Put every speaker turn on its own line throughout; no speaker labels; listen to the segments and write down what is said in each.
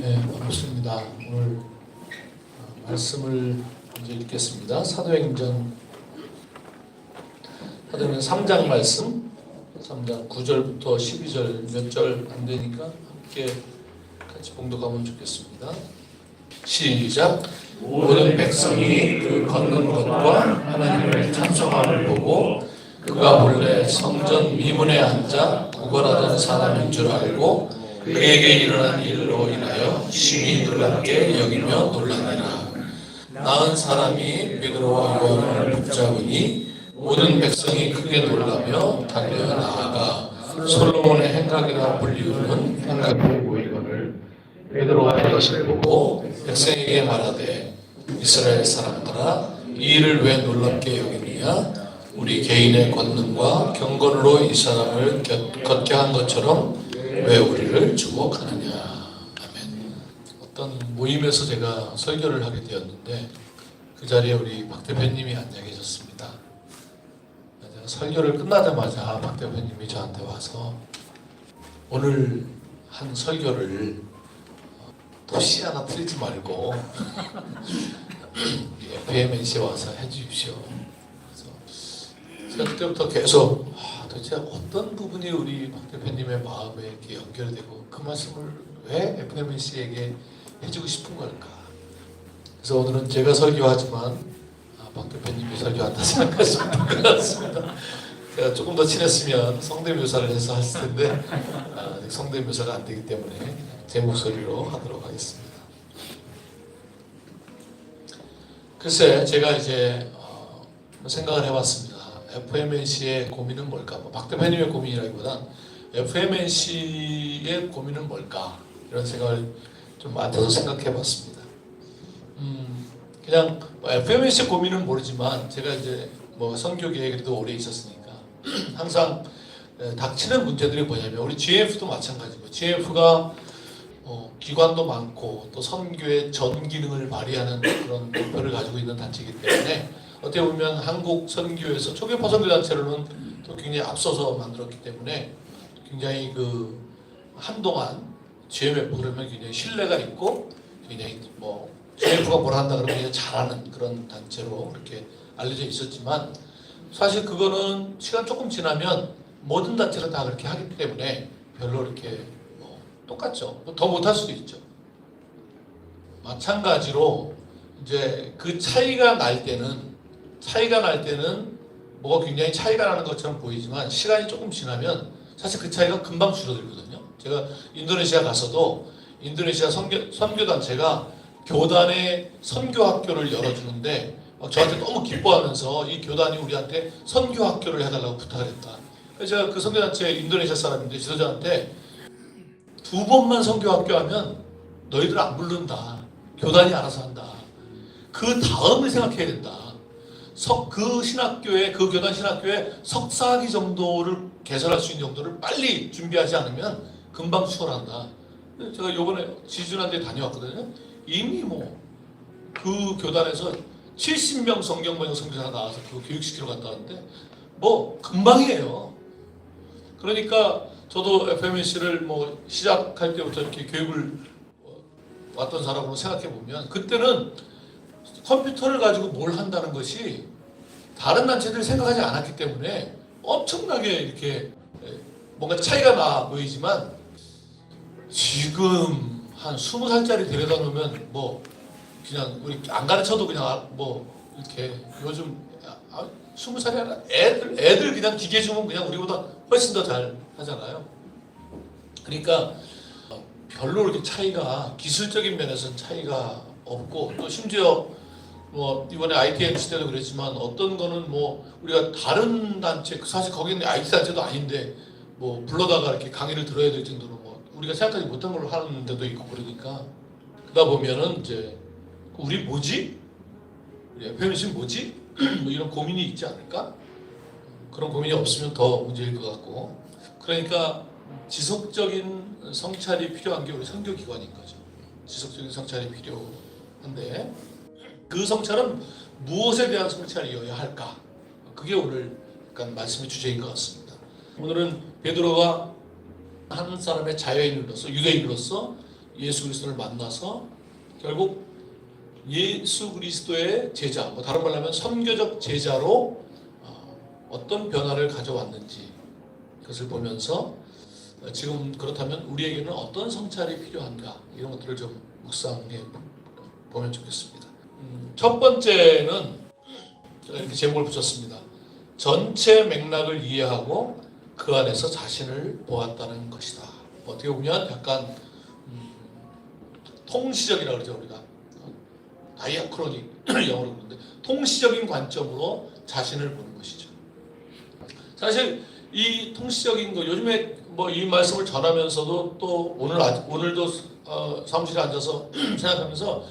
네, 반갑습니다. 오늘 말씀을 먼저 읽겠습니다. 사도행전 3장 말씀, 3장 9절부터 12절 몇 절 안 되니까 함께 같이 봉독하면 좋겠습니다. 시작. 모든 백성이 그 걷는 것과 하나님을 찬송함을 보고 그가 본래 성전 미문에 앉아 구걸하던 사람인 줄 알고 그에게 일어난 일로 인하여 심히 놀랍게 여기며 놀라니라. 나은 사람이 베드로와 요한을 붙잡으니 모든 백성이 크게 놀라며 달려 나아가 솔로몬의 행각이라 불리우는 행각에 모이거늘 베드로가 이것을 보고 백성에게 말하되 이스라엘 사람들아 이 일을 왜 놀랍게 여기느냐. 우리 개인의 권능과 경건으로 이 사람을 걷게 한 것처럼 왜 우리를 주목하느냐. 아멘. 어떤 모임에서 제가 설교를 하게 되었는데 그 자리에 우리 박 대표님이 앉아 계셨습니다. 제가 설교를 끝나자마자 박 대표님이 저한테 와서 오늘 한 설교를 도시 하나 틀리지 말고 FMNC에 와서 해주십시오. 그래서 제가 그때부터 계속 도대체 어떤 부분이 우리 박 대표님의 마음에 이렇게 연결되고 그 말씀을 왜 FMNC에게 해주고 싶은 걸까? 그래서 오늘은 제가 설교하지만 박 대표님이 설교한다 생각하시면 될 것 같습니다. 제가 조금 더 친했으면 성대묘사를 해서 했을 텐데 성대묘사가 안 되기 때문에 제 목소리로 하도록 하겠습니다. 글쎄 제가 이제 생각을 해봤습니다. FMNC의 고민은 뭘까? 박 대표님의 고민이라기보단 FMNC의 고민은 뭘까? 이런 생각을 좀 맡아서 생각해봤습니다. 그냥 FMNC 고민은 모르지만 제가 이제 선교계에 그래도 오래 있었으니까 항상 닥치는 문제들이 뭐냐면 우리 GMF도 마찬가지고 GMF가 기관도 많고 또 선교의 전 기능을 발휘하는 그런 목표를 가지고 있는 단체이기 때문에 어떻게 보면 한국 선교에서 초계파 선교 단체로는 또 굉장히 앞서서 만들었기 때문에 굉장히 그 한동안 GMF 그러면 굉장히 신뢰가 있고 굉장히 GMF가 뭘 한다 그러면 굉장히 잘하는 그런 단체로 그렇게 알려져 있었지만 사실 그거는 시간 조금 지나면 모든 단체가 다 그렇게 하기 때문에 별로 이렇게 똑같죠. 더 못할 수도 있죠. 마찬가지로 이제 그 차이가 날 때는 뭐가 굉장히 차이가 나는 것처럼 보이지만 시간이 조금 지나면 사실 그 차이가 금방 줄어들거든요. 제가 인도네시아 가서도 인도네시아 선교단체가 교단의 선교학교를 열어주는데 저한테 너무 기뻐하면서 이 교단이 우리한테 선교학교를 해달라고 부탁을 했다. 그래서 제가 그 선교단체 인도네시아 사람인데 지도자한테 2번만 선교학교 하면 너희들 안 부른다. 교단이 알아서 한다. 그 다음을 생각해야 된다. 그 신학교에, 그 교단 신학교에 석사학위 정도를 개설할 수 있는 정도를 빨리 준비하지 않으면 금방 추월한다. 제가 이번에 지준한테 다녀왔거든요. 이미 그 교단에서 70명 성경 번역 선교사가 나와서 그 교육시키러 갔다 왔는데 금방이에요. 그러니까 저도 FMNC를 시작할 때부터 이렇게 교육을 왔던 사람으로 생각해 보면 그때는 컴퓨터를 가지고 뭘 한다는 것이 다른 단체들이 생각하지 않았기 때문에 엄청나게 이렇게 뭔가 차이가 나 보이지만 지금 한 20살짜리 데려다 놓으면 그냥 우리 안 가르쳐도 그냥 이렇게 요즘 20살이 아니라 애들 그냥 기계 주면 그냥 우리보다 훨씬 더 잘 하잖아요. 그러니까 별로 이렇게 차이가 기술적인 면에서는 차이가 없고 또 심지어 이번에 ITMC 때도 그랬지만 어떤 거는 우리가 다른 단체 사실 거기는 IT 단체도 아닌데 불러다가 이렇게 강의를 들어야 될 정도로 우리가 생각하지 못한 걸 하는 데도 있고 그러니까 그러다 보면은 이제 우리 뭐지? 우리 FMNC 뭐지? 이런 고민이 있지 않을까? 그런 고민이 없으면 더 문제일 것 같고 그러니까 지속적인 성찰이 필요한 게 우리 선교기관인 거죠. 지속적인 성찰이 필요한데 그 성찰은 무엇에 대한 성찰이어야 할까? 그게 오늘 약간 말씀의 주제인 것 같습니다. 오늘은 베드로가 한 사람의 자유인으로서 유대인으로서 예수 그리스도를 만나서 결국 예수 그리스도의 제자, 뭐 다른 말로 하면 선교적 제자로 어떤 변화를 가져왔는지 그것을 보면서 지금 그렇다면 우리에게는 어떤 성찰이 필요한가 이런 것들을 좀 묵상해 보면 좋겠습니다. 첫 번째는 제가 이렇게 제목을 붙였습니다. 전체 맥락을 이해하고 그 안에서 자신을 보았다는 것이다. 어떻게 보면 약간 통시적이라고 그러죠. 우리가 다이아크로닉 영어로 그러는데 통시적인 관점으로 자신을 보는 것이죠. 사실 이 통시적인 거 요즘에 뭐 이 말씀을 전하면서도 또 오늘도 사무실에 앉아서 생각하면서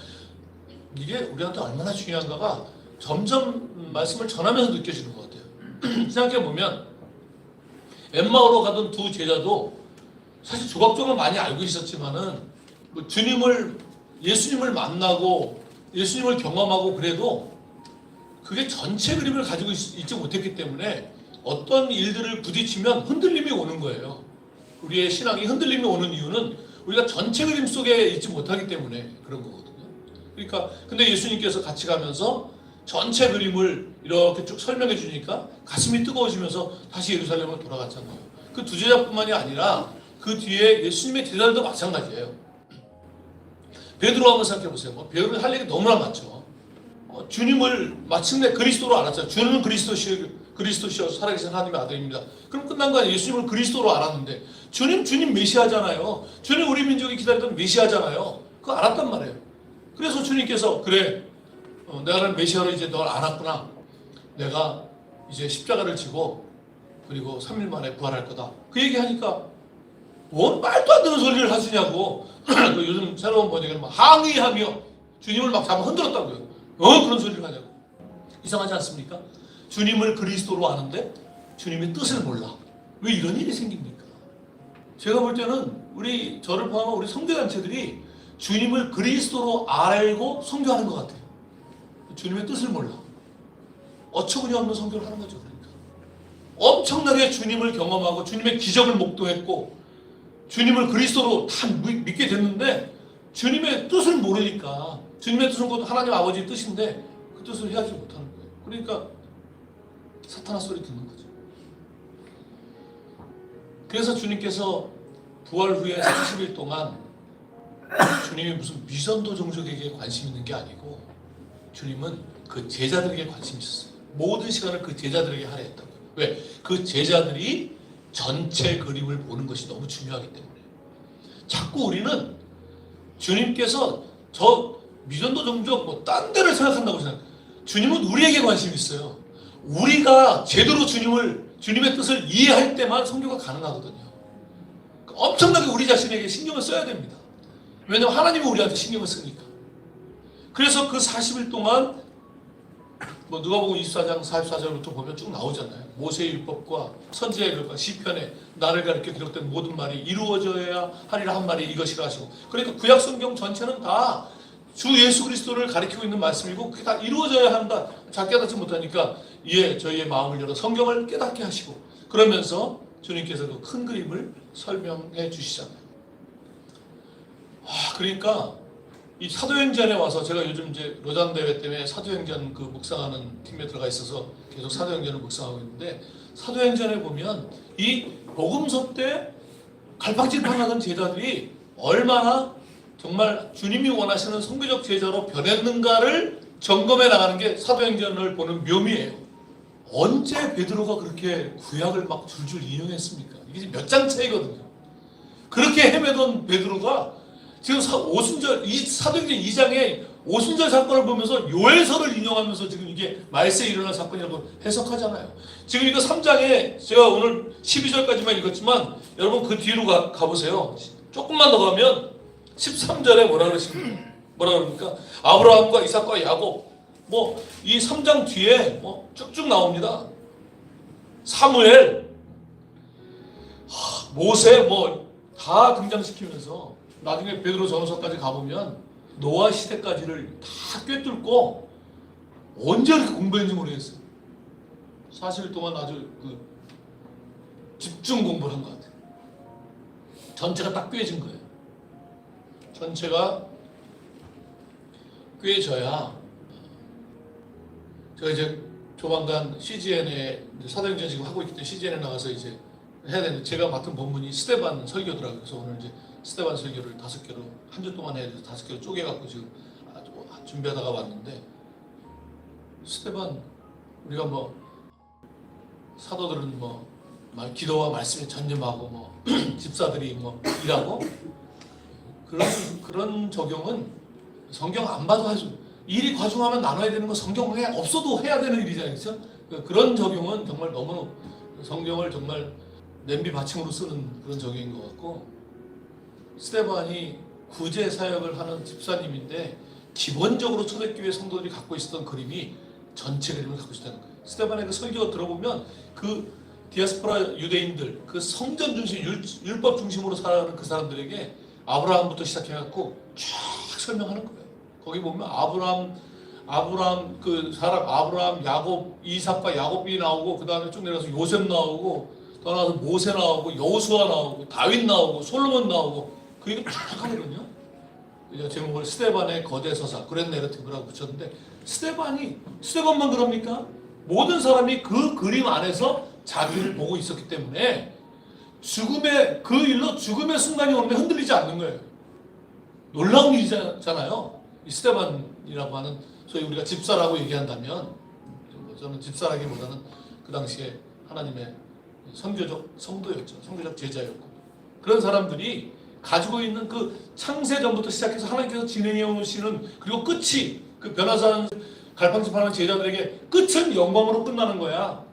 이게 우리한테 얼마나 중요한가가 점점 말씀을 전하면서 느껴지는 것 같아요. 생각해 보면 엠마오로 가던 두 제자도 사실 조각조각 많이 알고 있었지만은 뭐 예수님을 만나고 예수님을 경험하고 그래도 그게 전체 그림을 가지고 있지 못했기 때문에 어떤 일들을 부딪히면 흔들림이 오는 거예요. 우리의 신앙이 흔들림이 오는 이유는 우리가 전체 그림 속에 있지 못하기 때문에 그런 거거든요. 그러니까 근데 예수님께서 같이 가면서 전체 그림을 이렇게 쭉 설명해 주니까 가슴이 뜨거워지면서 다시 예루살렘으로 돌아갔잖아요. 그 두 제자뿐만이 아니라 그 뒤에 예수님의 제자들도 마찬가지예요. 베드로 한번 생각해 보세요. 베드로는 할 얘기 너무나 많죠. 주님을 마침내 그리스도로 알았잖아요. 주는 그리스도시여 살아계신 하나님의 아들입니다. 그럼 끝난 거 아니에요. 예수님을 그리스도로 알았는데 주님 메시아잖아요. 주님 우리 민족이 기다리던 메시아잖아요. 그거 알았단 말이에요. 그래서 주님께서 그래 내가 메시아로 이제 널 알았구나. 내가 이제 십자가를 지고 그리고 3일 만에 부활할 거다. 그 얘기하니까 뭔 말도 안 되는 소리를 하시냐고. 요즘 새로운 번역에는 막 항의하며 주님을 막 잡아 흔들었다고요. 그런 소리를 하냐고. 이상하지 않습니까? 주님을 그리스도로 아는데 주님의 뜻을 몰라. 왜 이런 일이 생깁니까? 제가 볼 때는 저를 포함한 우리 선교단체들이 주님을 그리스도로 알고 선교하는 것 같아요. 주님의 뜻을 몰라. 어처구니 없는 선교를 하는 거죠. 그러니까 엄청나게 주님을 경험하고 주님의 기적을 목도했고 주님을 그리스도로 다 믿게 됐는데 주님의 뜻을 모르니까 주님의 뜻은 곧 하나님 아버지의 뜻인데 그 뜻을 헤아리지 못하는 거예요. 그러니까 사탄아 소리 듣는 거죠. 그래서 주님께서 부활 후에 30일 동안 주님이 무슨 미전도 종족에게 관심 있는 게 아니고 주님은 그 제자들에게 관심이 있었어요. 모든 시간을 그 제자들에게 하려 했다고요. 왜? 그 제자들이 전체 그림을 보는 것이 너무 중요하기 때문에 자꾸 우리는 주님께서 저 미전도 종족 뭐 딴 데를 생각한다고 생각해요. 주님은 우리에게 관심이 있어요. 우리가 제대로 주님의 뜻을 이해할 때만 선교가 가능하거든요. 엄청나게 우리 자신에게 신경을 써야 됩니다. 왜냐하면 하나님은 우리한테 신경을 쓰니까. 그래서 그 40일 동안 뭐 누가복음 24장 44절부터 보면 쭉 나오잖아요. 모세의 율법과 선지자의 글과 시편에 나를 가리켜 기록된 모든 말이 이루어져야 하리라 한 말이 이것이라 하시고, 그러니까 구약 성경 전체는 다 주 예수 그리스도를 가리키고 있는 말씀이고 그게 다 이루어져야 한다. 잘 깨닫지 못하니까 저희의 마음을 열어 성경을 깨닫게 하시고 그러면서 주님께서 그 큰 그림을 설명해 주시잖아요. 그러니까 이 사도행전에 와서 제가 요즘 이제 로잔 대회 때문에 사도행전 그 묵상하는 팀에 들어가 있어서 계속 사도행전을 묵상하고 있는데 사도행전에 보면 이 복음서 때 갈팡질팡하던 제자들이 얼마나 정말 주님이 원하시는 선교적 제자로 변했는가를 점검해 나가는 게 사도행전을 보는 묘미예요. 언제 베드로가 그렇게 구약을 막 줄줄 인용했습니까? 이게 몇 장 차이거든요. 그렇게 헤매던 베드로가 지금 사도행전 2장에 오순절 사건을 보면서 요엘서를 인용하면서 지금 이게 말세에 일어난 사건이라고 해석하잖아요. 지금 이거 3장에 제가 오늘 12절까지만 읽었지만 여러분 그 뒤로 가보세요. 조금만 더 가면 13절에 뭐라 그럽니까? 아브라함과 이삭과 야곱 뭐 이 3장 뒤에 뭐 쭉쭉 나옵니다. 사무엘, 모세 뭐 다 등장시키면서 나중에 베드로 전서까지 가보면 노아 시대까지를 다 꿰뚫고 언제 그렇게 공부했는지 모르겠어요. 40일 동안 아주 집중 공부를 한 것 같아요. 전체가 딱 꿰진 거예요. 전체가 꿰져야 제가 이제 조만간 CGN에 사도행전 지금 하고 있기 때문에 CGN에 나가서 이제 해야 되는데 제가 맡은 본문이 스데반 설교더라고요. 그래서 오늘 이제 스데반 설교를 5개로 한 주 동안 해야 돼서 5개로 쪼개갖고 지금 준비하다가 왔는데 스데반 우리가 뭐 사도들은 뭐 기도와 말씀에 전념하고 뭐 집사들이 뭐 일하고 그런 적용은 성경 안 봐도 하죠. 일이 과중하면 나눠야 되는 건 성경에 없어도 해야 되는 일이잖아요. 그렇죠? 그런 적용은 정말 너무 성경을 정말 냄비 받침으로 쓰는 그런 적용인 것 같고 스데반이 구제 사역을 하는 집사님인데 기본적으로 초대교회 성도들이 갖고 있었던 그림이 전체 그림을 갖고 있었다는 거예요. 스데반의 그 설교 들어보면 그 디아스포라 유대인들 그 성전 중심 율법 중심으로 살아가는 그 사람들에게 아브라함부터 시작해갖고 쫙 설명하는 거예요. 거기 보면 아브라함 그 사람 아브라함 야곱 이삭과 야곱이 나오고 그 다음에 쭉 내려가서 요셉 나오고 더 나가서 모세 나오고 여호수아 나오고 다윗 나오고 솔로몬 나오고 그 얘기 쫙 하거든요. 제목을 스데반의 거대 서사 그랜 내러티브라고 붙였는데 스데반만 그럽니까? 모든 사람이 그 그림 안에서 자기를 보고 있었기 때문에 그 일로 죽음의 순간이 오는데 흔들리지 않는 거예요. 놀라운 일이잖아요. 이 스데반이라고 하는 소위 우리가 집사라고 얘기한다면 저는 집사라기보다는 그 당시에 하나님의 선교적 성도였죠. 선교적 제자였고 그런 사람들이 가지고 있는 그 창세전부터 시작해서 하나님께서 진행해 오시는 그리고 끝이 그 변화산 갈팡질팡하는 제자들에게 끝은 영광으로 끝나는 거야.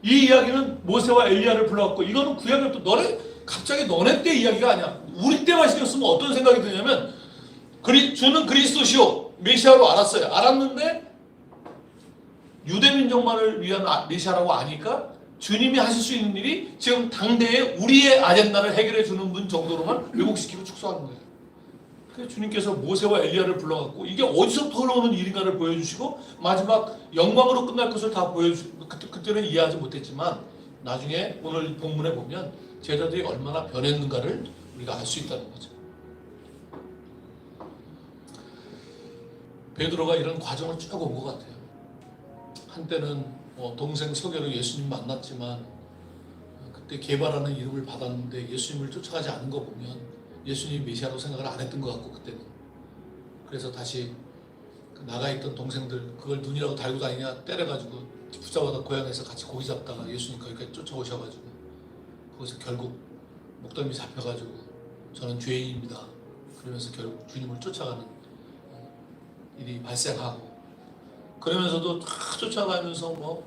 이 이야기는 모세와 엘리야를 불러왔고 이거는 구약을 또 갑자기 너네 때 이야기가 아니야. 우리 때만 신경 쓰면 어떤 생각이 드냐면 주는 그리스도시요 메시아로 알았어요. 알았는데 유대민족만을 위한 메시아라고 아니까 주님이 하실 수 있는 일이 지금 당대에 우리의 아젠다를 해결해 주는 분 정도로만 왜곡시키고 축소하는 거예요. 그래서 주님께서 모세와 엘리야를 불러갖고 이게 어디서부터 흘러오는 일인가를 보여주시고 마지막 영광으로 끝날 것을 다 보여주시고 그때는 이해하지 못했지만 나중에 오늘 본문에 보면 제자들이 얼마나 변했는가를 우리가 알 수 있다는 거죠. 베드로가 이런 과정을 쭉 온 것 같아요. 한때는 동생 소개로 예수님 만났지만 그때 개발하는 이름을 받았는데 예수님을 쫓아가지 않은 거 보면 예수님이 메시아라고 생각을 안 했던 것 같고 그때는 그래서 다시 나가 있던 동생들 그걸 눈이라고 달고 다니냐 때려가지고 붙잡아다 고향에서 같이 고기 잡다가 예수님 거기까지 쫓아오셔가지고 거기서 결국 목덜미 잡혀가지고 저는 죄인입니다 그러면서 결국 주님을 쫓아가는 일이 발생하고 그러면서도 다 쫓아가면서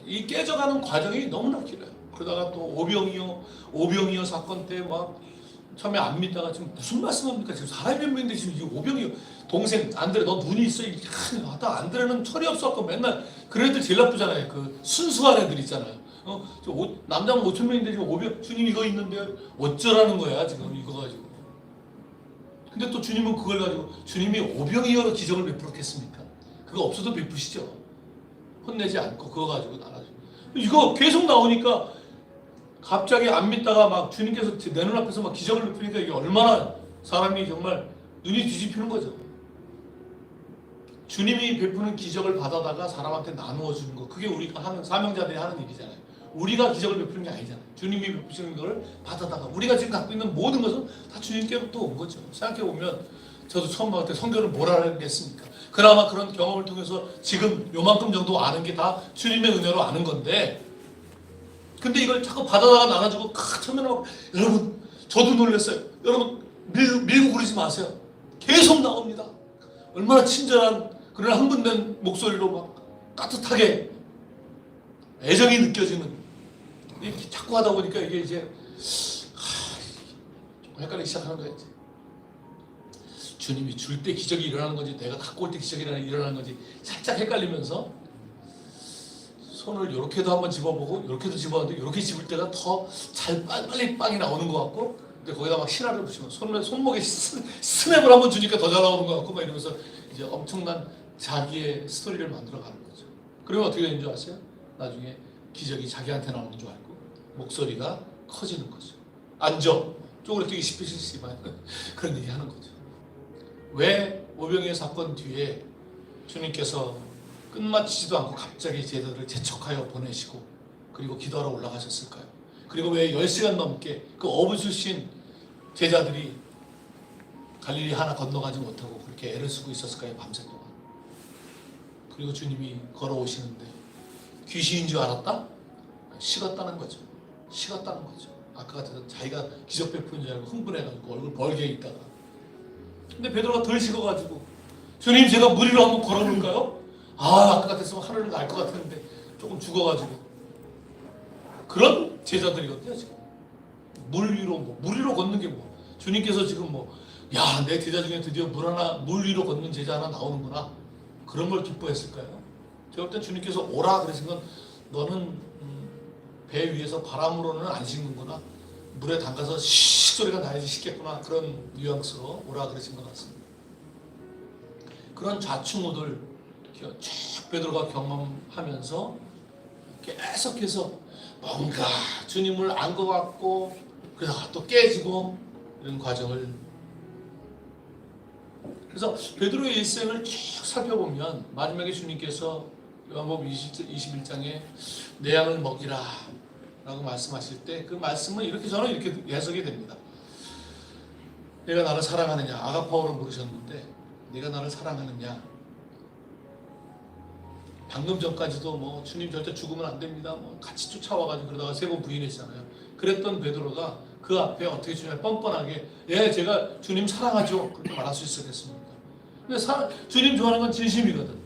이 깨져가는 과정이 너무나 길어요. 그러다가 또 오병이어 사건 때 처음에 안 믿다가 지금 무슨 말씀합니까? 지금 사람이 몇 명인데 지금 이 오병이어 동생 안드레 너 눈이 있어? 안드레는 철이 없어갖고 맨날 그런 애들 제일 나쁘잖아요. 그 순수한 애들 있잖아요. 남자는 5천 명인데 지금 주님 이거 있는데 어쩌라는 거야 지금 이거 가지고. 근데 또 주님은 그걸 가지고 주님이 오병이어로 기적을 베풀었겠습니까? 그거 없어도 베푸시죠. 혼내지 않고 그거 가지고 나가죠. 이거 계속 나오니까 갑자기 안 믿다가 주님께서 내 눈앞에서 기적을 베푸니까 이게 얼마나 사람이 정말 눈이 뒤집히는 거죠. 주님이 베푸는 기적을 받아다가 사람한테 나누어 주는 거 그게 우리가 하는 사명자들이 하는 일이잖아요. 우리가 기적을 베푸는 게 아니잖아요. 주님이 베푸시는 걸 받아다가 우리가 지금 갖고 있는 모든 것은 다 주님께로부터 온 거죠. 생각해보면 저도 처음 봤을 때 성경을 뭘 알겠습니까? 그나마 그런 경험을 통해서 지금 요만큼 정도 아는 게 다 주님의 은혜로 아는 건데 근데 이걸 자꾸 받아다가 나눠주고 처음에는 여러분 저도 놀랐어요. 여러분 밀고 그러지 마세요. 계속 나옵니다. 얼마나 친절한 그러나 흥분된 목소리로 따뜻하게 애정이 느껴지는 이렇게 자꾸 하다 보니까 이게 이제 조금 헷갈리기 시작하는 거예요. 주님이 줄 때 기적이 일어나는 건지 내가 갖고 올 때 기적이 일어나는 건지 살짝 헷갈리면서 손을 이렇게도 한번 집어보고 이렇게도 집어봤는데 이렇게 집을 때가 더 잘 빨리 빵이 나오는 것 같고 근데 거기다 신화를 붙이면 손목에 스냅을 한번 주니까 더 잘 나오는 것 같고 이러면서 이제 엄청난 자기의 스토리를 만들어가는 거죠. 그러면 어떻게 되는 줄 아세요? 나중에 기적이 자기한테 나오는 줄 알고 목소리가 커지는 거죠. 앉아 쪼그려뜨기 싶으시지만 그런 얘기 하는 거죠. 왜 오병이어 사건 뒤에 주님께서 끝마치지도 않고 갑자기 제자들을 재촉하여 보내시고 그리고 기도하러 올라가셨을까요? 그리고 왜 10시간 넘게 그 어부 출신 제자들이 갈릴리 하나 건너가지 못하고 그렇게 애를 쓰고 있었을까요? 밤새 동안. 그리고 주님이 걸어오시는데 귀신인 줄 알았다? 식었다는 거죠. 식었다는 거죠. 아까 같아서 자기가 기적 베푸는 줄 알고 흥분해가지고 얼굴 벌게 있다가. 근데 베드로가 덜 식어가지고 주님 제가 물 위로 한번 걸어볼까요? 아까 같았으면 하늘을 날 것 같았는데 조금 죽어가지고. 그런 제자들이거든요 지금. 물 위로 걷는 게 뭐. 주님께서 지금 야, 내 제자 중에 드디어 물 위로 걷는 제자 하나 나오는구나. 그런 걸 기뻐했을까요? 제가 볼 때 주님께서 오라 그러신 건 너는 배 위에서 바람으로는 안 식는구나. 물에 담가서 씩 소리가 나야지 식겠구나. 그런 뉘앙스로 오라 그러신 것 같습니다. 그런 좌충우돌 쭉 베드로가 경험하면서 계속해서 뭔가 주님을 안 것 같고 그러다가 또 깨지고 이런 과정을. 그래서 베드로의 일생을 쭉 살펴보면 마지막에 주님께서 요한복음 21장에 내 양을 먹이라 라고 말씀하실 때 그 말씀은 저는 이렇게 해석이 됩니다. 내가 나를 사랑하느냐, 아가파오로 부르셨는데 내가 나를 사랑하느냐. 방금 전까지도 주님 절대 죽으면 안 됩니다. 같이 쫓아와가지고 그러다가 3번 부인했잖아요. 그랬던 베드로가 그 앞에 어떻게 주님 뻔뻔하게 예, 제가 주님 사랑하죠. 그렇게 말할 수 있었겠습니까? 근데 주님 좋아하는 건 진심이거든.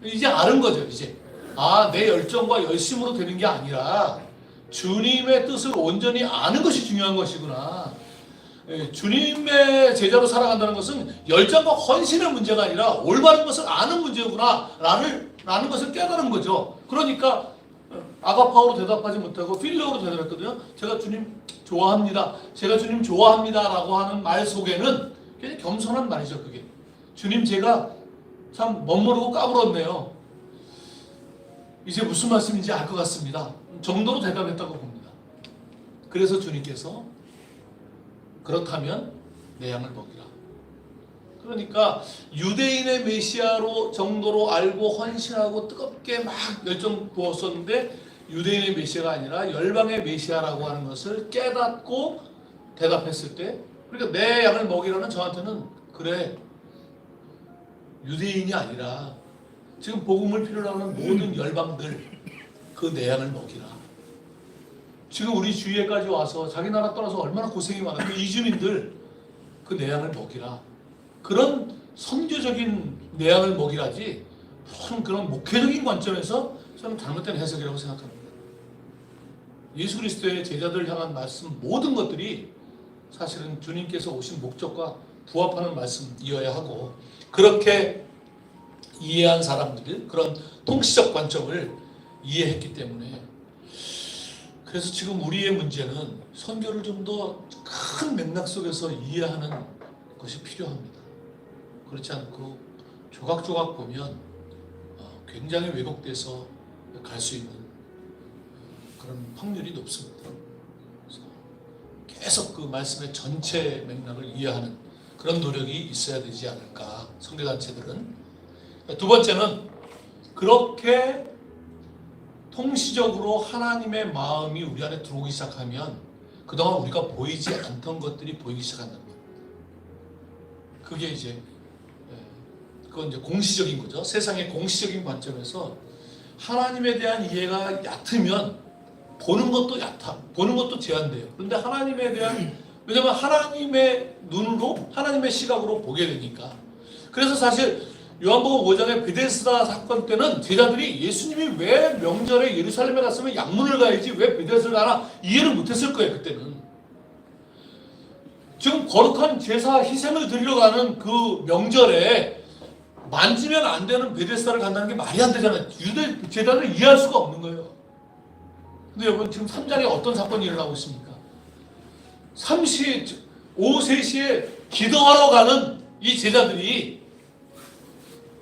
이제 아는 거죠. 이제 내 열정과 열심으로 되는 게 아니라 주님의 뜻을 온전히 아는 것이 중요한 것이구나. 주님의 제자로 살아간다는 것은 열정과 헌신의 문제가 아니라 올바른 것을 아는 문제구나 라는 것을 깨달은 거죠. 그러니까 아가파오로 대답하지 못하고 필레오로 대답했거든요. 제가 주님 좋아합니다. 제가 주님 좋아합니다 라고 하는 말 속에는 굉장히 겸손한 말이죠. 그게 주님 제가 참 멋모르고 까불었네요. 이제 무슨 말씀인지 알 것 같습니다. 정도로 대답했다고 봅니다. 그래서 주님께서 그렇다면 내 양을 먹이라. 그러니까 유대인의 메시아로 정도로 알고 헌신하고 뜨겁게 막 열정 부었었는데 유대인의 메시아가 아니라 열방의 메시아라고 하는 것을 깨닫고 대답했을 때, 그러니까 내 양을 먹이라는 저한테는 그래, 유대인이 아니라 지금 복음을 필요로 하는 모든 열방들 그 내 양을 먹이라. 지금 우리 주위에까지 와서 자기 나라 떠나서 얼마나 고생이 많아. 그 이주민들 그 내 양을 먹이라. 그런 선교적인 내 양을 먹이라지 무슨 그런 목회적인 관점에서 저는 잘못된 해석이라고 생각합니다. 예수 그리스도의 제자들 향한 말씀 모든 것들이 사실은 주님께서 오신 목적과 부합하는 말씀이어야 하고, 그렇게 이해한 사람들이 그런 통치적 관점을 이해했기 때문에, 그래서 지금 우리의 문제는 선교를 좀 더 큰 맥락 속에서 이해하는 것이 필요합니다. 그렇지 않고 조각조각 보면 굉장히 왜곡돼서 갈 수 있는 그런 확률이 높습니다. 그래서 계속 그 말씀의 전체 맥락을 이해하는 그런 노력이 있어야 되지 않을까, 선교단체들은. 두 번째는 그렇게 통시적으로 하나님의 마음이 우리 안에 들어오기 시작하면 그동안 우리가 보이지 않던 것들이 보이기 시작한다는 거예요. 그게 이제 그건 이제 공시적인 거죠. 세상의 공시적인 관점에서 하나님에 대한 이해가 얕으면 보는 것도 얕아, 보는 것도 제한돼요. 그런데 하나님에 대한, 왜냐하면 하나님의 눈으로, 하나님의 시각으로 보게 되니까. 그래서 사실 요한복음 5장의 베데스다 사건 때는 제자들이 예수님이 왜 명절에 예루살렘에 갔으면 양문을 가야지 왜 베데스다를 가나 이해를 못했을 거예요. 그때는 지금 거룩한 제사 희생을 드리러 가는 그 명절에 만지면 안 되는 베데스다를 간다는 게 말이 안 되잖아요. 유대 제자들을 이해할 수가 없는 거예요. 근데 여러분 지금 3장에 어떤 사건이 일어나고 있습니까? 오후 3시에 기도하러 가는 이 제자들이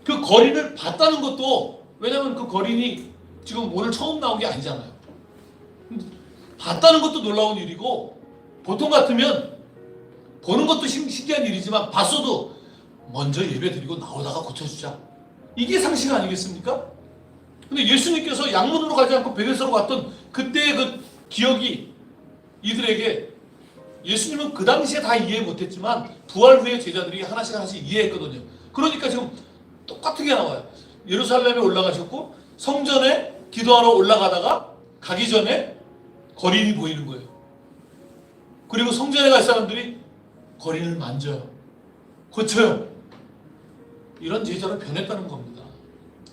그 거린을 봤다는 것도, 왜냐하면 그 거린이 지금 오늘 처음 나온 게 아니잖아요. 봤다는 것도 놀라운 일이고, 보통 같으면 보는 것도 신기한 일이지만 봤어도 먼저 예배 드리고 나오다가 고쳐주자. 이게 상식 아니겠습니까? 근데 예수님께서 양문으로 가지 않고 베데스다로 갔던 그때의 그 기억이 이들에게, 예수님은 그 당시에 다 이해 못했지만 부활 후에 제자들이 하나씩 하나씩 이해했거든요. 그러니까 지금 똑같은 게 나와요. 예루살렘에 올라가셨고 성전에 기도하러 올라가다가 가기 전에 거린이 보이는 거예요. 그리고 성전에 갈 사람들이 거린을 만져요. 고쳐요. 이런 제자로 변했다는 겁니다.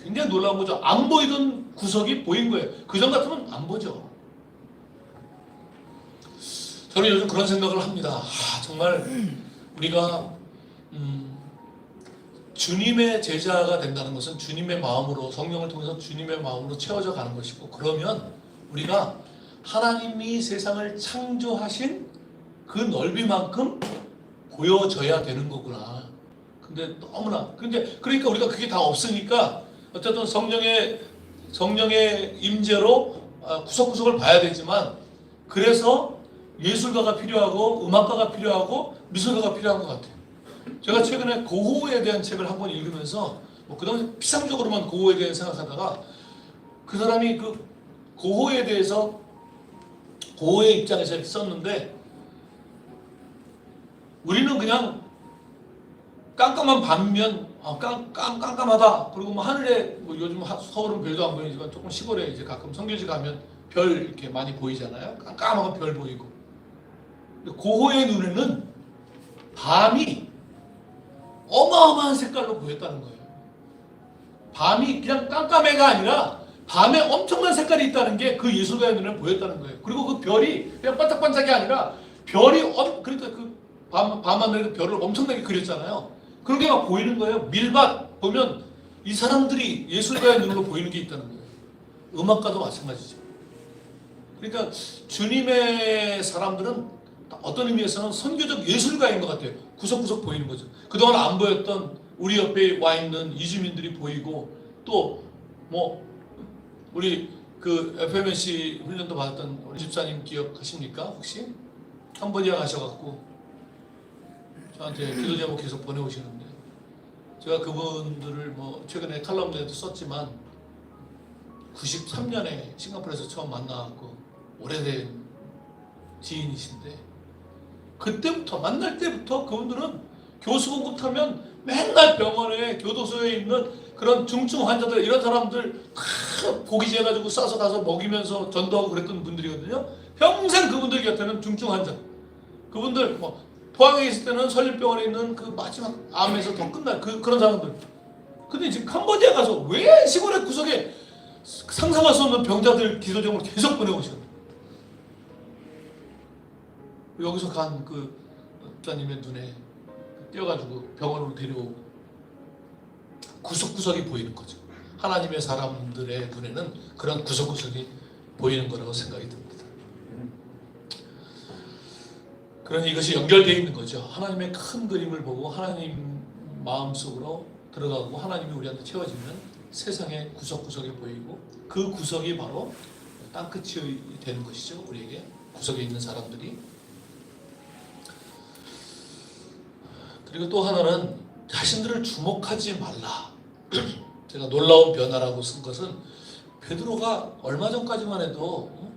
굉장히 놀라운 거죠. 안 보이던 구석이 보인 거예요. 그전 같으면 안 보죠. 저는 요즘 그런 생각을 합니다. 정말 우리가 주님의 제자가 된다는 것은 주님의 마음으로, 성령을 통해서 주님의 마음으로 채워져 가는 것이고, 그러면 우리가 하나님이 세상을 창조하신 그 넓이만큼 보여져야 되는 거구나. 근데 너무나, 그러니까 우리가 그게 다 없으니까 어쨌든 성령의 임재로 구석구석을 봐야 되지만, 그래서 예술가가 필요하고 음악가가 필요하고 미술가가 필요한 것 같아요. 제가 최근에 고호에 대한 책을 한 권 읽으면서 그 당시 피상적으로만 고호에 대해 생각하다가, 그 사람이 그 고호에 대해서 고호의 입장에서 이렇게 썼는데, 우리는 그냥 깜깜한 밤이면 깜깜하다. 그리고 뭐 하늘에 요즘 서울은 별도 안 보이지만 조금 시골에 이제 가끔 선교지 가면 별 이렇게 많이 보이잖아요. 깜깜하고 별 보이고. 고호의 눈에는 밤이 어마어마한 색깔로 보였다는 거예요. 밤이 그냥 깜깜해가 아니라 밤에 엄청난 색깔이 있다는 게 그 예술가의 눈에 보였다는 거예요. 그리고 그 별이 그냥 반짝반짝이 아니라 별이 그러니까 그 밤하늘에 별을 엄청나게 그렸잖아요. 그런 게 막 보이는 거예요. 밀밭 보면 이 사람들이 예술가의 눈으로 보이는 게 있다는 거예요. 음악가도 마찬가지죠. 그러니까 주님의 사람들은 어떤 의미에서는 선교적 예술가인 것 같아요. 구석구석 보이는 거죠. 그동안 안 보였던 우리 옆에 와 있는 이주민들이 보이고, 또 뭐 우리 그 FMNC 훈련도 받았던 우리 집사님 기억하십니까? 혹시? 캄보디아 가셔갖고 저한테 기도 제목 계속 보내오시는데, 제가 그분들을 뭐 최근에 칼럼에도 썼지만 93년에 싱가포르에서 처음 만나갖고 오래된 지인이신데, 그때부터 만날 때부터 그분들은 교수 공급하면 맨날 병원에 교도소에 있는 그런 중증 환자들, 이런 사람들 다 고기제 해가지고 싸서 가서 먹이면서 전도하고 그랬던 분들이거든요. 평생 그분들 곁에는 중증 환자, 그분들 뭐 포항에 있을 때는 설립병원에 있는 그 마지막 암에서 더 끝날 그런 사람들. 근데 지금 캄보디아 가서 왜 시골의 구석에 상상할 수 없는 병자들 기도정을 계속 보내오시거든요. 여기서 간 그 목사님의 눈에 띄어가지고 병원으로 데려오고 구석구석이 보이는 거죠. 하나님의 사람들의 눈에는 그런 구석구석이 보이는 거라고 생각이 듭니다. 그러니 이것이 연결되어 있는 거죠. 하나님의 큰 그림을 보고 하나님 마음속으로 들어가고 하나님이 우리한테 채워지면 세상의 구석구석이 보이고, 그 구석이 바로 땅끝이 되는 것이죠. 우리에게 구석에 있는 사람들이. 그리고 또 하나는 자신들을 주목하지 말라. 제가 놀라운 변화라고 쓴 것은, 베드로가 얼마 전까지만 해도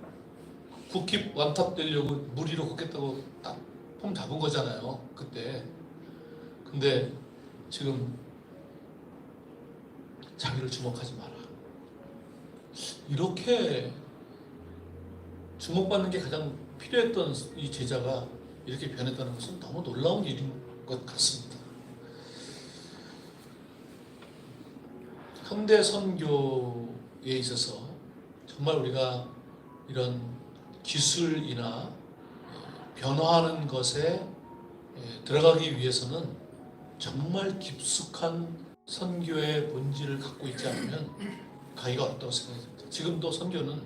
국힙 완탑 되려고 물 위로 걷겠다고 딱 폼 잡은 거잖아요, 그때. 근데 지금 자기를 주목하지 마라. 이렇게 주목받는 게 가장 필요했던 이 제자가 이렇게 변했다는 것은 너무 놀라운 일인 것 같습니다. 현대 선교에 있어서 정말 우리가 이런 기술이나 변화하는 것에 들어가기 위해서는 정말 깊숙한 선교의 본질을 갖고 있지 않으면 가기가 어렵다고 생각이 듭니다. 지금도 선교는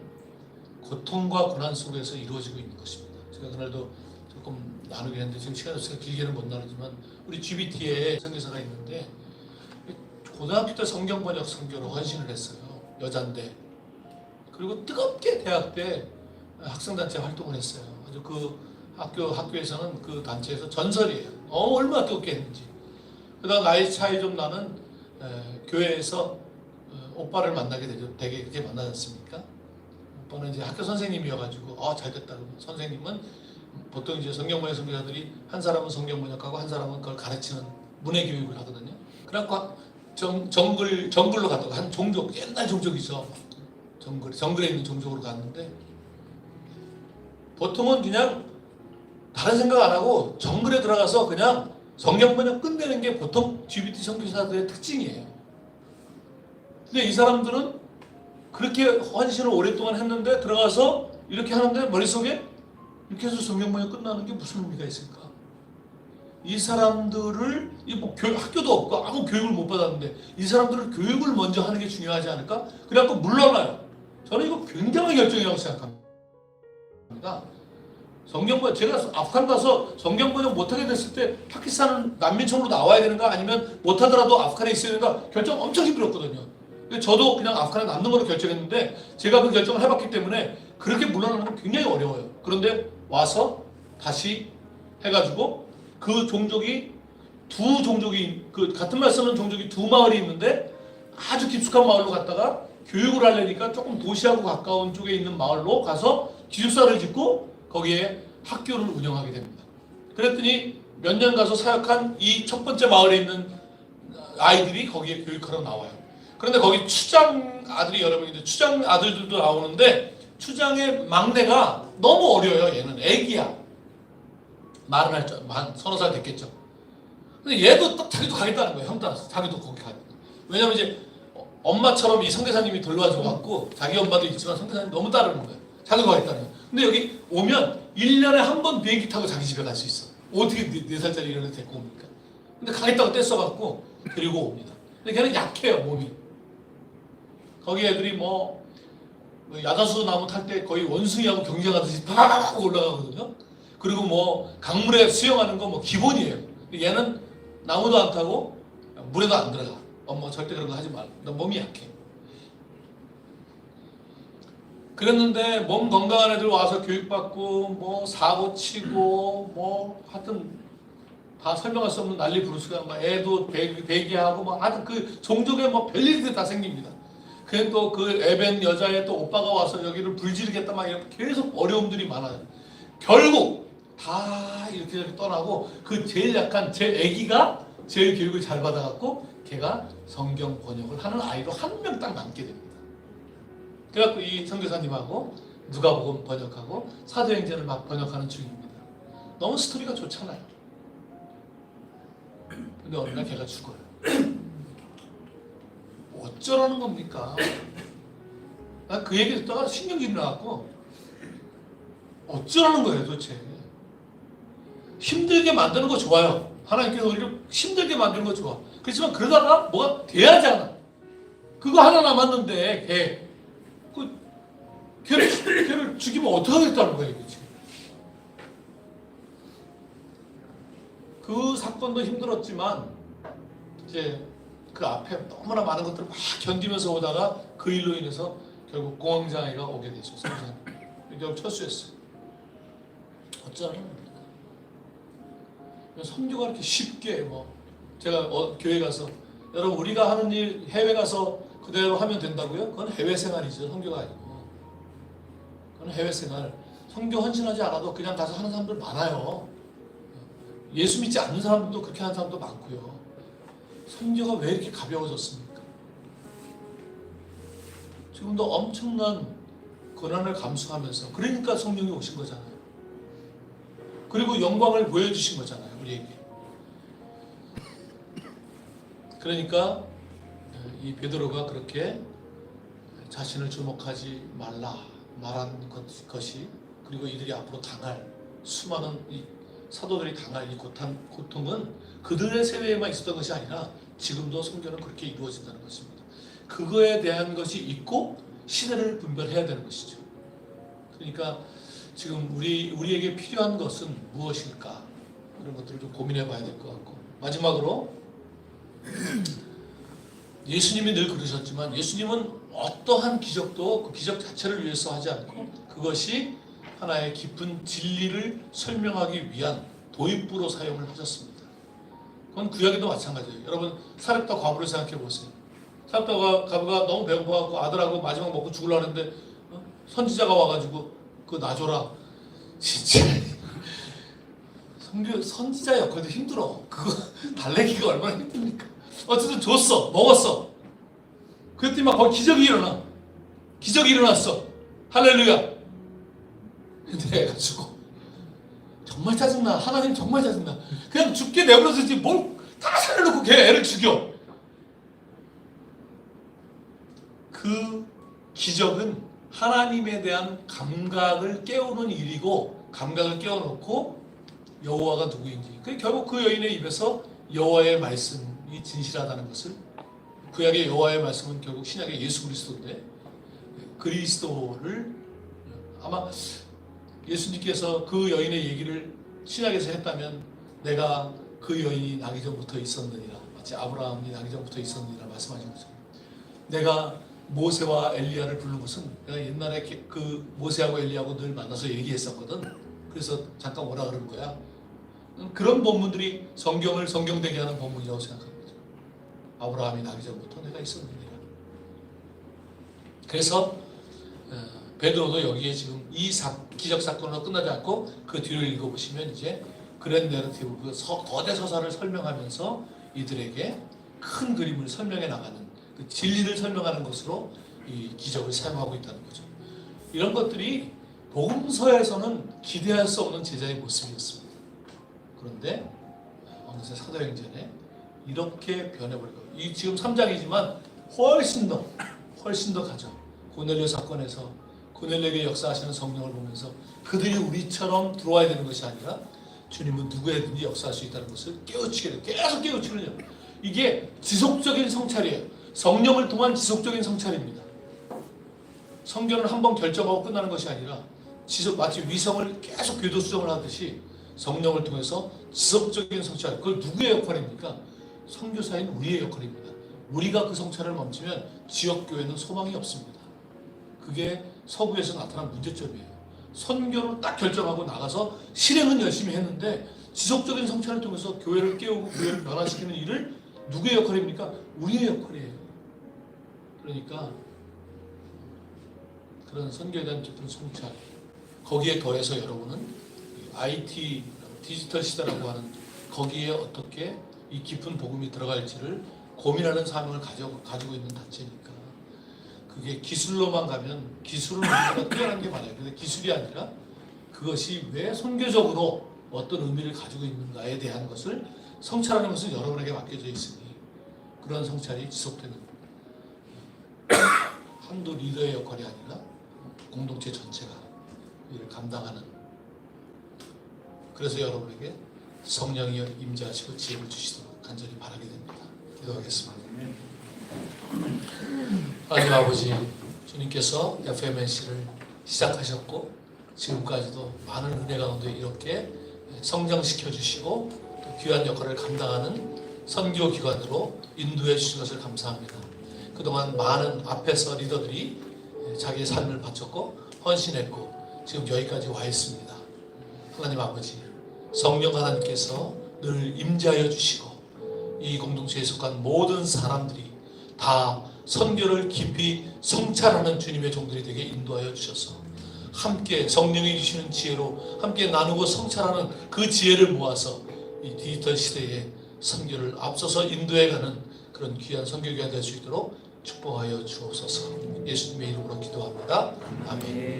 고통과 고난 속에서 이루어지고 있는 것입니다. 제가 그날도 조금 나누긴 했는데 지금 시간이 없어서 길게는 못 나누지만, 우리 GBT에 선교사가 있는데 고등학교 때 성경 번역 선교로 헌신을 했어요. 여잔데. 그리고 뜨겁게 대학 때 학생단체 활동을 했어요. 아주 그 학교에서는 그 단체에서 전설이에요. 얼마나 뜨겁게 했는지. 그다음 나이 차이 좀 나는 교회에서 오빠를 만나게 되게 이렇게 만나지 않습니까? 오빠는 이제 학교 선생님이어가지고 잘 됐다. 선생님은 보통 이제 성경번역 선교사들이 한 사람은 성경 번역하고 한 사람은 그걸 가르치는 문해 교육을 하거든요. 그래갖고 정글로 갔다가 한 종족, 옛날 종족이죠. 정글에 있는 종족으로 갔는데 보통은 그냥 다른 생각 안 하고 정글에 들어가서 그냥 성경 번역 끝내는 게 보통 GBT 선교사들의 특징이에요. 근데 이 사람들은 그렇게 헌신을 오랫동안 했는데 들어가서 이렇게 하는데 머릿속에 이렇게 해서 성경 번역 끝나는 게 무슨 의미가 있을까? 이 사람들을 학교도 없고 아무 교육을 못 받았는데 이 사람들을 교육을 먼저 하는 게 중요하지 않을까? 그래갖고 물러나요. 저는 이거 굉장한 결정이라고 생각합니다. 성경번역, 제가 아프간 가서 성경번역 못하게 됐을 때 파키스탄은 난민촌으로 나와야 되는가 아니면 못하더라도 아프간에 있어야 되는가 결정 엄청 힘들었거든요. 저도 그냥 아프간에 남는 걸로 결정했는데 제가 그 결정을 해봤기 때문에 그렇게 물러나는 건 굉장히 어려워요. 그런데 와서 다시 해가지고 그 종족이 같은 말 쓰는 종족이 두 마을이 있는데 아주 깊숙한 마을로 갔다가 교육을 하려니까 조금 도시하고 가까운 쪽에 있는 마을로 가서 기숙사를 짓고 거기에 학교를 운영하게 됩니다. 그랬더니 몇 년 가서 사역한 이 첫 번째 마을에 있는 아이들이 거기에 교육하러 나와요. 그런데 거기 추장 아들이 여러 명인데 추장 아들들도 나오는데 추장의 막내가 너무 어려요. 얘는 애기야. 말은 할 줄, 서너 살 됐겠죠. 근데 얘도 딱 자기도 가겠다는 거예요. 형 따라서. 자기도 거기 가겠다. 왜냐면 이제 엄마처럼 이 선교사님이 돌봐주고 갖고 자기 엄마도 있지만 선교사님 너무 따르는 거예요. 자기도 가겠다는 거예요. 근데 여기 오면 1년에 한 번 비행기 타고 자기 집에 갈 수 있어. 어떻게 4살짜리 이런 애 데리고 옵니까? 근데 가겠다고 떼써갖고 데리고 옵니다. 근데 걔는 약해요, 몸이. 거기 애들이 야자수 나무 탈 때 거의 원숭이하고 경쟁하듯이 팍 올라가거든요. 그리고 강물에 수영하는 거 기본이에요. 얘는 나무도 안 타고 물에도 안 들어가. 엄마 절대 그런 거 하지 말. 너 몸이 약해. 그랬는데 몸 건강한 애들 와서 교육받고 사고 치고 하여튼 다 설명할 수 없는 난리 부르스가 애도 배기하고 하여튼 그 종족에 별일이 다 생깁니다. 그래 또 그 애벤 여자의 또 오빠가 와서 여기를 불지르겠다 이렇게 계속 어려움들이 많아요. 결국 다 이렇게 떠나고 그 제일 약한 제 애기가 제일 교육을 잘 받아갖고 걔가 성경 번역을 하는 아이로 한 명 딱 남게 됩니다. 그래갖고 이 선교사님하고 누가복음 번역하고 사도행전을 막 번역하는 중입니다. 너무 스토리가 좋잖아요. 근데 어느 날 걔가 죽어요. 어쩌라는 겁니까? 난 그 얘기 듣다가 신경질이 나갖고 어쩌라는 거예요 도대체. 힘들게 만드는 거 좋아요. 하나님께서 우리를 힘들게 만드는 거 좋아. 그렇지만 그러다가 뭐가 돼야지 않아. 그거 하나 남았는데 걔를 죽이면 어떡하겠다는 거예요 지금. 그 사건도 힘들었지만 이제 그 앞에 너무나 많은 것들을 막 견디면서 오다가 그 일로 인해서 결국 공황장애가 오게 되죠. 결국 철수했어요. 어쩌라는 겁니까? 선교가 이렇게 쉽게 제가 교회 가서 여러분 우리가 하는 일 해외 가서 그대로 하면 된다고요? 그건 해외 생활이죠. 선교가 아니고. 그건 해외 생활. 선교 헌신하지 않아도 그냥 가서 하는 사람들 많아요. 예수 믿지 않는 사람들도 그렇게 하는 사람도 많고요. 선교가 왜 이렇게 가벼워졌습니까? 지금도 엄청난 고난을 감수하면서 그러니까 성령이 오신 거잖아요. 그리고 영광을 보여주신 거잖아요. 우리에게. 그러니까 이 베드로가 그렇게 자신을 주목하지 말라 말한 것이 그리고 이들이 앞으로 당할 수많은 이 사도들이 당할 이 고통은 그들의 세대에만 있었던 것이 아니라 지금도 성경은 그렇게 이루어진다는 것입니다. 그거에 대한 것이 있고 시대를 분별해야 되는 것이죠. 그러니까 지금 우리에게 필요한 것은 무엇일까? 이런 것들을 좀 고민해 봐야 될 것 같고 마지막으로 예수님이 늘 그러셨지만 예수님은 어떠한 기적도 그 기적 자체를 위해서 하지 않고 그것이 하나의 깊은 진리를 설명하기 위한 도입부로 사용을 하셨습니다. 그건 구약에도 마찬가지예요. 여러분 사렙다 과부를 생각해 보세요. 사렙다 과부가 너무 배고파갖고 아들하고 마지막 먹고 죽으려고 하는데 선지자가 와가지고 그거 놔줘라. 진짜 선지자 역할도 힘들어. 그거 달래기가 얼마나 힘듭니까? 어쨌든 줬어. 먹었어. 그랬더니 막 거기 기적이 일어나. 기적이 일어났어. 할렐루야. 근데 애가 죽어. 정말 짜증나. 하나님 정말 짜증나. 그냥 죽게 내버려두지 뭘 다 살려놓고 걔 애를 죽여. 그 기적은 하나님에 대한 감각을 깨우는 일이고, 감각을 깨워놓고 여호와가 누구인지, 결국 그 여인의 입에서 여호와의 말씀이 진실하다는 것을, 구약의 여호와의 말씀은 결국 신약의 예수 그리스도인데, 그리스도를 아마 예수님께서 그 여인의 얘기를 신약에서 했다면, 내가 그 여인이 나기 전부터 있었느니라, 마치 아브라함이 나기 전부터 있었느니라 말씀하신 거죠. 내가 모세와 엘리야를 부른 것은, 내가 옛날에 그 모세하고 엘리야하고 늘 만나서 얘기했었거든. 그래서 잠깐 오라 그런 거야. 그런 본문들이 성경을 성경되게 하는 본문이라고 생각합니다. 아브라함이 나기 전부터 내가 있었느니라. 그래서 베드로도 여기에 지금 이 기적 사건으로 끝나지 않고 그 뒤를 읽어보시면 이제 그랜 내러티브, 그 거대 서사를 설명하면서 이들에게 큰 그림을 설명해 나가는, 그 진리를 설명하는 것으로 이 기적을 사용하고 있다는 거죠. 이런 것들이 복음서에서는 기대할 수 없는 제자의 모습이었습니다. 그런데 어느새 사도행전에 이렇게 변해버리고, 이 지금 3장이지만 훨씬 더 가죠. 고넬료 사건에서 고넬료에게 역사하시는 성령을 보면서 그들이 우리처럼 들어와야 되는 것이 아니라 주님은 누구에든지 역사할 수 있다는 것을 깨우치게 돼요. 계속 깨우치거든요. 이게 지속적인 성찰이에요. 성령을 통한 지속적인 성찰입니다. 성경을 한번 결정하고 끝나는 것이 아니라 마치 위성을 계속 궤도 수정을 하듯이 성령을 통해서 지속적인 성찰. 그걸 누구의 역할입니까? 선교사인 우리의 역할입니다. 우리가 그 성찰을 멈추면 지역교회는 소망이 없습니다. 그게 서구에서 나타난 문제점이에요. 선교를 딱 결정하고 나가서 실행은 열심히 했는데 지속적인 성찰을 통해서 교회를 깨우고 교회를 변화시키는 일을 누구의 역할입니까? 우리의 역할이에요. 그러니까 그런 선교에 대한 깊은 성찰, 거기에 더해서 여러분은 IT, 디지털 시대라고 하는 거기에 어떻게 이 깊은 복음이 들어갈지를 고민하는 사명을 가지고 있는 단체니까, 그게 기술로만 가면 기술은 우리가 뛰어난 게 많아요. 근데 기술이 아니라 그것이 왜 선교적으로 어떤 의미를 가지고 있는가에 대한 것을 성찰하는 것은 여러분에게 맡겨져 있으니, 그런 성찰이 지속되는 한두 리더의 역할이 아니라 공동체 전체가 이를 감당하는, 그래서 여러분에게 성령이 임재하시고 지혜를 주시도록 간절히 바라게 됩니다. 기도하겠습니다. 하나님 아버지, 주님께서 FMNC를 시작하셨고 지금까지도 많은 은혜 가운데 이렇게 성장시켜 주시고 또 귀한 역할을 감당하는 선교기관으로 인도해 주신 것을 감사합니다. 그동안 많은 앞에서 리더들이 자기의 삶을 바쳤고 헌신했고 지금 여기까지 와 있습니다. 하나님 아버지, 성령 하나님께서 늘 임재하여 주시고 이 공동체에 속한 모든 사람들이 다 선교를 깊이 성찰하는 주님의 종들이 되게 인도하여 주셔서 함께 성령이 주시는 지혜로 함께 나누고 성찰하는 그 지혜를 모아서 이 디지털 시대에 선교를 앞서서 인도해가는 그런 귀한 선교기가 될 수 있도록 축복하여 주옵소서. 예수님의 이름으로 기도합니다. 아멘.